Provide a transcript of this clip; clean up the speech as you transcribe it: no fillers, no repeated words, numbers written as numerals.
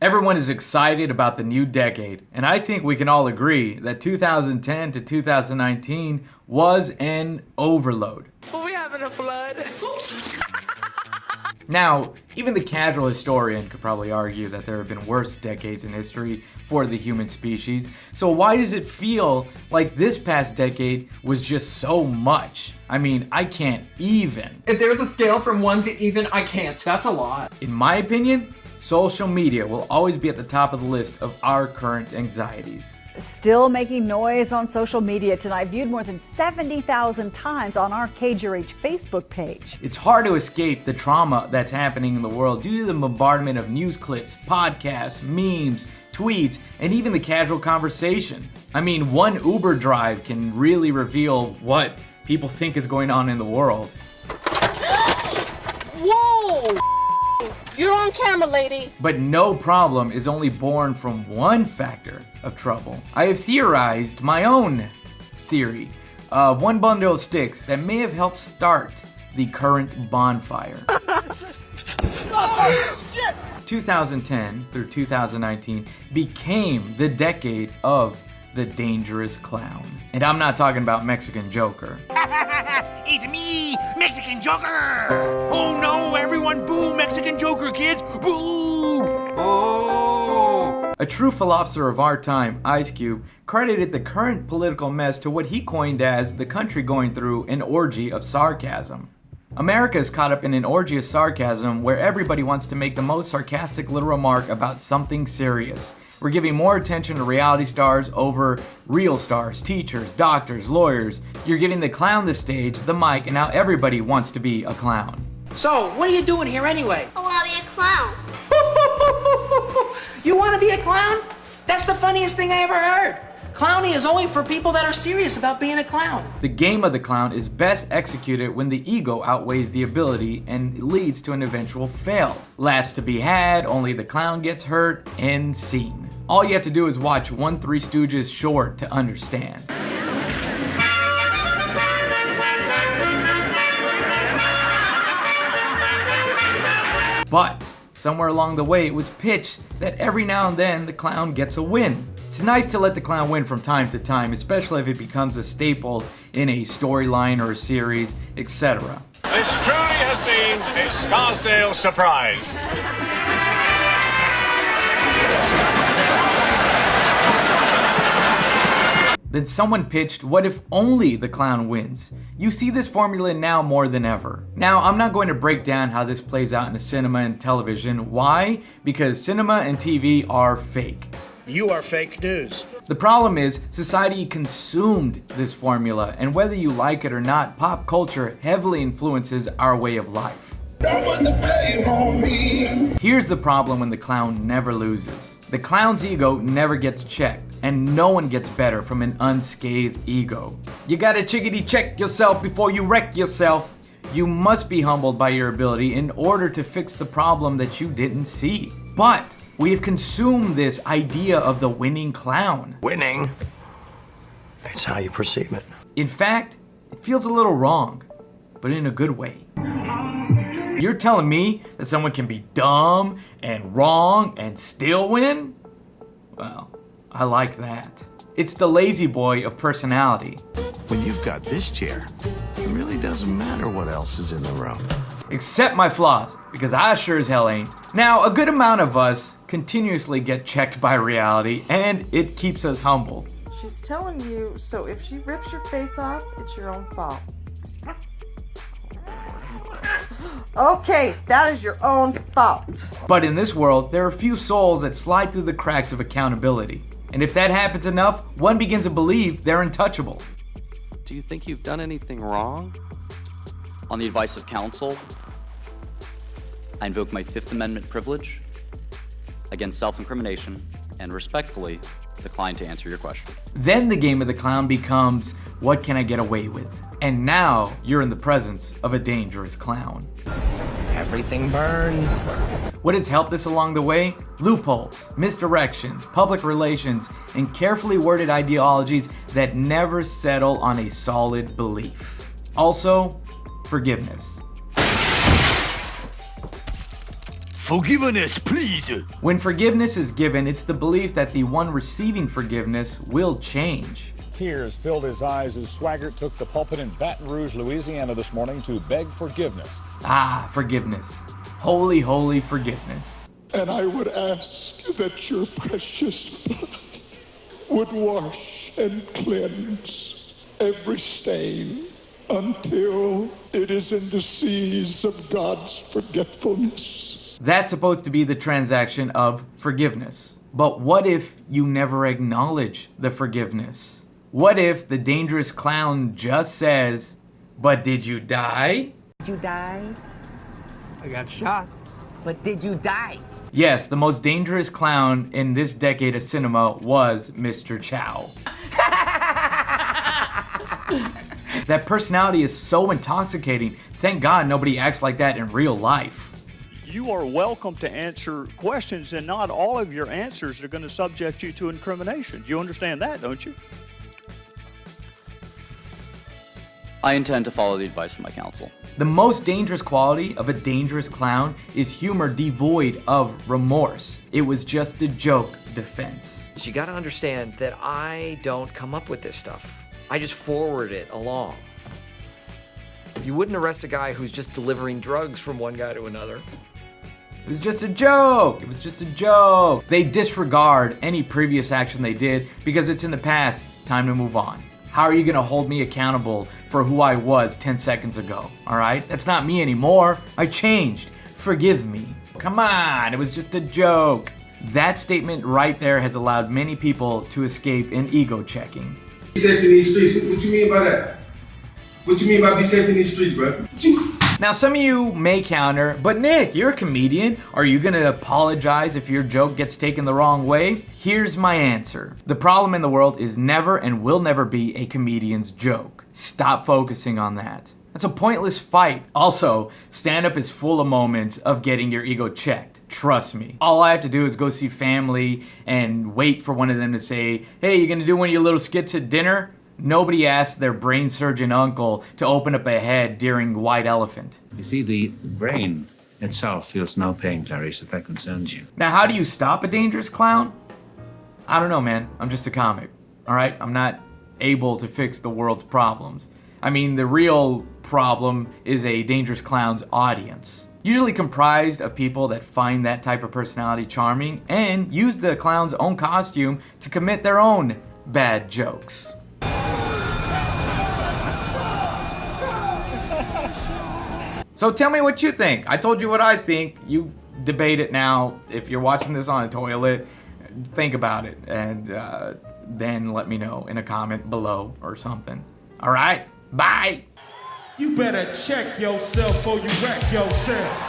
Everyone is excited about the new decade, and I think we can all agree that 2010 to 2019 was an overload. Were we having a flood? Now, even the casual historian could probably argue that there have been worse decades in history for the human species. So why does it feel like this past decade was just so much? I mean, I can't even. If there's a scale from 1 to even, I can't. That's a lot. In my opinion, social media will always be at the top of the list of our current anxieties. Still making noise on social media tonight, viewed more than 70,000 times on our KJRH Facebook page. It's hard to escape the trauma that's happening in the world due to the bombardment of news clips, podcasts, memes, tweets, and even the casual conversation. I mean, one Uber drive can really reveal what people think is going on in the world. Whoa! You're on camera, lady. But no problem is only born from one factor of trouble. I have theorized my own theory of one bundle of sticks that may have helped start the current bonfire. Oh, shit! 2010 through 2019 became the decade of the dangerous clown. And I'm not talking about Mexican Joker. It's me, Mexican Joker! Oh no, everyone boo Mexican Joker, kids! Boo! Oh! A true philosopher of our time, Ice Cube, credited the current political mess to what he coined as the country going through an orgy of sarcasm. America is caught up in an orgy of sarcasm where everybody wants to make the most sarcastic little remark about something serious. We're giving more attention to reality stars over real stars, teachers, doctors, lawyers. You're giving the clown the stage, the mic, and now everybody wants to be a clown. So, what are you doing here anyway? I want to be a clown. You want to be a clown? That's the funniest thing I ever heard. Clowning is only for people that are serious about being a clown. The game of the clown is best executed when the ego outweighs the ability and leads to an eventual fail. Laughs to be had, only the clown gets hurt, and scene. All you have to do is watch one Three Stooges short to understand. But somewhere along the way, it was pitched that every now and then the clown gets a win. It's nice to let the clown win from time to time, especially if it becomes a staple in a storyline or a series, etc. This truly has been a Scarsdale surprise. Then someone pitched, what if only the clown wins? You see this formula now more than ever. Now, I'm not going to break down how this plays out in the cinema and television. Why? Because cinema and TV are fake. You are fake news. The problem is, society consumed this formula, and whether you like it or not, pop culture heavily influences our way of life. Here's the problem when the clown never loses. The clown's ego never gets checked, and no one gets better from an unscathed ego. You gotta chickadee check yourself before you wreck yourself. You must be humbled by your ability in order to fix the problem that you didn't see. But we have consumed this idea of the winning clown. Winning? It's how you perceive it. In fact, it feels a little wrong, but in a good way. You're telling me that someone can be dumb and wrong and still win? Well, I like that. It's the lazy boy of personality. When you've got this chair, it really doesn't matter what else is in the room. Except my flaws, because I sure as hell ain't. Now, a good amount of us continuously get checked by reality, and it keeps us humble. She's telling you, so if she rips your face off, it's your own fault. Okay, that is your own fault. But in this world, there are few souls that slide through the cracks of accountability. And if that happens enough, one begins to believe they're untouchable. Do you think you've done anything wrong? On the advice of counsel, I invoke my Fifth Amendment privilege against self-incrimination and respectfully decline to answer your question. Then the game of the clown becomes, what can I get away with? And now you're in the presence of a dangerous clown. Everything burns. What has helped this along the way? Loopholes, misdirections, public relations, and carefully worded ideologies that never settle on a solid belief. Also, forgiveness. Forgiveness, please. When forgiveness is given, it's the belief that the one receiving forgiveness will change. Tears filled his eyes as Swaggart took the pulpit in Baton Rouge, Louisiana this morning to beg forgiveness. Ah, forgiveness. Holy, holy forgiveness. And I would ask that your precious blood would wash and cleanse every stain until it is in the seas of God's forgetfulness. That's supposed to be the transaction of forgiveness. But what if you never acknowledge the forgiveness? What if the dangerous clown just says, "But did you die?" Did you die? I got shot. But did you die? Yes, the most dangerous clown in this decade of cinema was Mr. Chow. That personality is so intoxicating. Thank God nobody acts like that in real life. You are welcome to answer questions, and not all of your answers are going to subject you to incrimination. You understand that, don't you? I intend to follow the advice of my counsel. The most dangerous quality of a dangerous clown is humor devoid of remorse. It was just a joke defense. You gotta understand that I don't come up with this stuff. I just forward it along. You wouldn't arrest a guy who's just delivering drugs from one guy to another. It was just a joke. It was just a joke. They disregard any previous action they did because it's in the past. Time to move on. How are you gonna hold me accountable for who I was 10 seconds ago? All right? That's not me anymore. I changed. Forgive me. Come on, it was just a joke. That statement right there has allowed many people to escape in ego checking. Be safe in these streets. What you mean by that? What you mean by be safe in these streets, bro? Now some of you may counter, but Nick, you're a comedian. Are you gonna apologize if your joke gets taken the wrong way? Here's my answer. The problem in the world is never and will never be a comedian's joke. Stop focusing on that. That's a pointless fight. Also, stand-up is full of moments of getting your ego checked. Trust me. All I have to do is go see family and wait for one of them to say, "Hey, you gonna do one of your little skits at dinner?" Nobody asked their brain surgeon uncle to open up a head during White Elephant. You see, the brain itself feels no pain, Clarice, if that concerns you. Now, how do you stop a dangerous clown? I don't know, man. I'm just a comic, all right? I'm not able to fix the world's problems. I mean, the real problem is a dangerous clown's audience. Usually comprised of people that find that type of personality charming and use the clown's own costume to commit their own bad jokes. So tell me what you think. I told you what I think. You debate it now. If you're watching this on a toilet, think about it and then let me know in a comment below or something. All right, bye. You better check yourself or you wreck yourself.